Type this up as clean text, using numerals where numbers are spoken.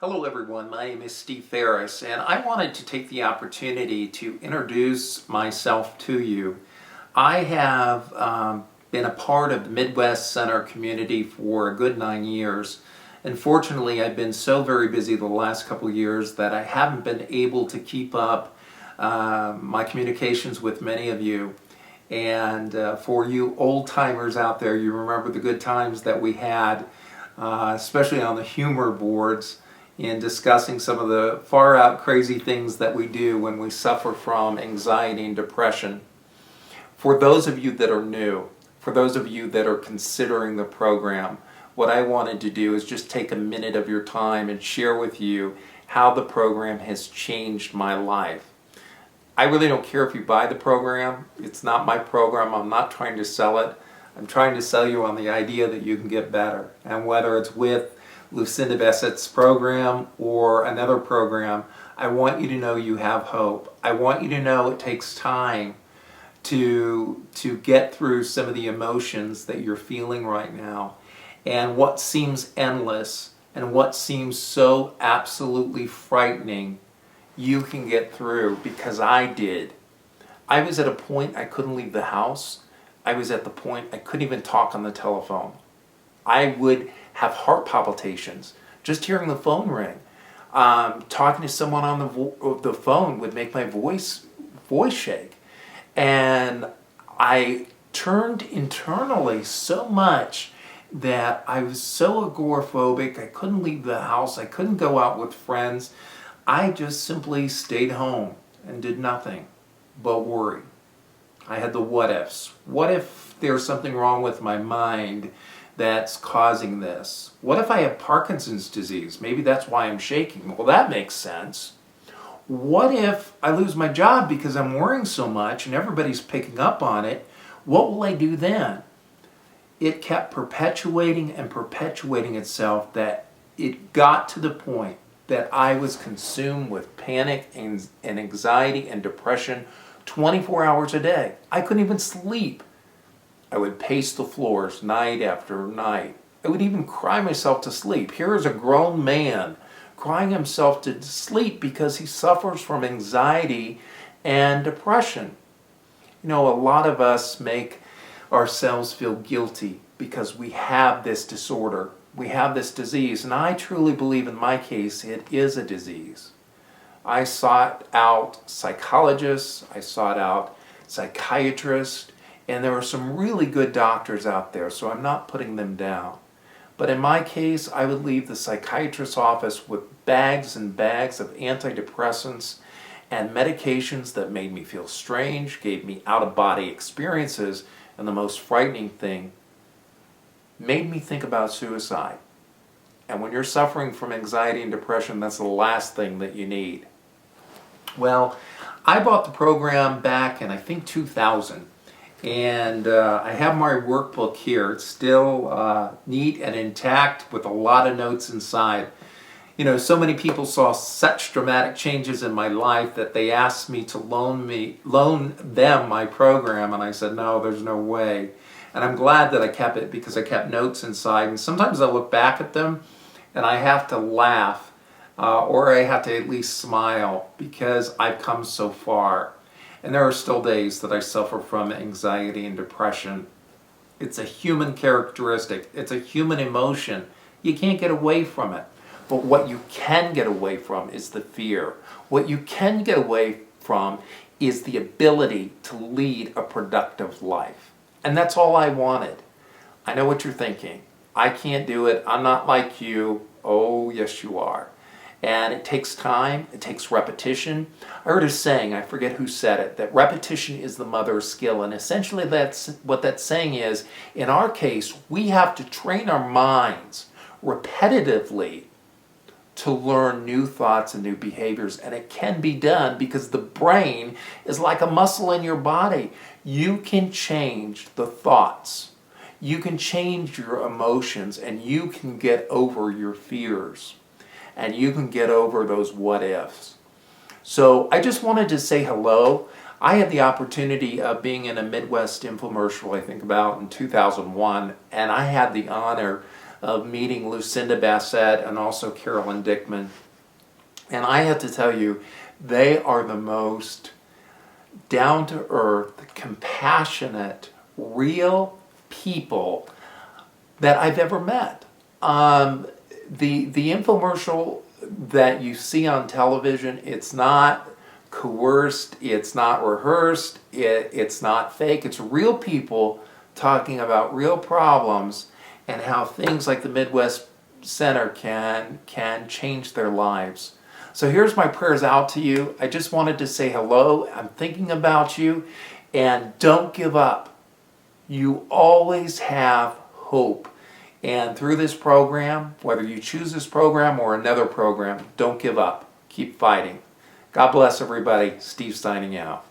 Hello everyone, my name is Steve Ferris and I wanted to take the opportunity to introduce myself to you. I have been a part of the MidWest Center community for a good 9 years. Unfortunately, I've been so very busy the last couple of years that I haven't been able to keep up my communications with many of you. And for you old-timers out there, you remember the good times that we had, especially on the humor boards, in discussing some of the far-out crazy things that we do when we suffer from anxiety and depression. For those of you that are new, for those of you that are considering the program, what I wanted to do is just take a minute of your time and share with you how the program has changed my life. I really don't care if you buy the program. It's not my program. I'm not trying to sell it. I'm trying to sell you on the idea that you can get better. And whether it's with Lucinda Bessett's program or another program, I want you to know you have hope. I want you to know it takes time to get through some of the emotions that you're feeling right now. And what seems endless and what seems so absolutely frightening, you can get through, because I did. I was at a point I couldn't leave the house. I was at the point I couldn't even talk on the telephone. I would have heart palpitations just hearing the phone ring. Talking to someone on the phone would make my voice shake. And I turned internally so much that I was so agoraphobic. I couldn't leave the house. I couldn't go out with friends. I just simply stayed home and did nothing but worry. I had the what ifs. What if there's something wrong with my mind that's causing this? What if I have Parkinson's disease? Maybe that's why I'm shaking. Well, that makes sense. What if I lose my job because I'm worrying so much and everybody's picking up on it? What will I do then? It kept perpetuating and perpetuating itself, that it got to the point that I was consumed with panic and anxiety and depression 24 hours a day. I couldn't even sleep. I would pace the floors night after night. I would even cry myself to sleep. Here is a grown man crying himself to sleep because he suffers from anxiety and depression. You know, a lot of us make ourselves feel guilty because we have this disorder. We have this disease. And I truly believe in my case it is a disease. I sought out psychologists. I sought out psychiatrists. And there are some really good doctors out there, so I'm not putting them down. But in my case, I would leave the psychiatrist's office with bags and bags of antidepressants and medications that made me feel strange, gave me out-of-body experiences, and the most frightening thing, made me think about suicide. And when you're suffering from anxiety and depression, that's the last thing that you need. Well, I bought the program back in, I think, 2000. And I have my workbook here. It's still neat and intact with a lot of notes inside. You know, so many people saw such dramatic changes in my life that they asked me to loan them my program, and I said, no, there's no way. And I'm glad that I kept it, because I kept notes inside. And sometimes I look back at them and I have to laugh, or I have to at least smile, because I've come so far. And there are still days that I suffer from anxiety and depression. It's a human characteristic. It's a human emotion. You can't get away from it. But what you can get away from is the fear. What you can get away from is the ability to lead a productive life. And that's all I wanted. I know what you're thinking. I can't do it. I'm not like you. Oh, yes, you are. And it takes time, it takes repetition. I heard a saying, I forget who said it, that repetition is the mother of skill. And essentially that's what that saying is. In our case, we have to train our minds repetitively to learn new thoughts and new behaviors. And it can be done because the brain is like a muscle in your body. You can change the thoughts. You can change your emotions, and you can get over your fears. And you can get over those what ifs. So I just wanted to say hello. I had the opportunity of being in a MidWest infomercial, I think about in 2001, and I had the honor of meeting Lucinda Bassett and also Carolyn Dickman. And I have to tell you, they are the most down-to-earth, compassionate, real people that I've ever met. The infomercial that you see on television, it's not coerced, it's not rehearsed, it's not fake. It's real people talking about real problems and how things like the Midwest Center can change their lives. So here's my prayers out to you. I just wanted to say hello. I'm thinking about you, and don't give up. You always have hope. And through this program, whether you choose this program or another program, don't give up. Keep fighting. God bless everybody. Steve signing out.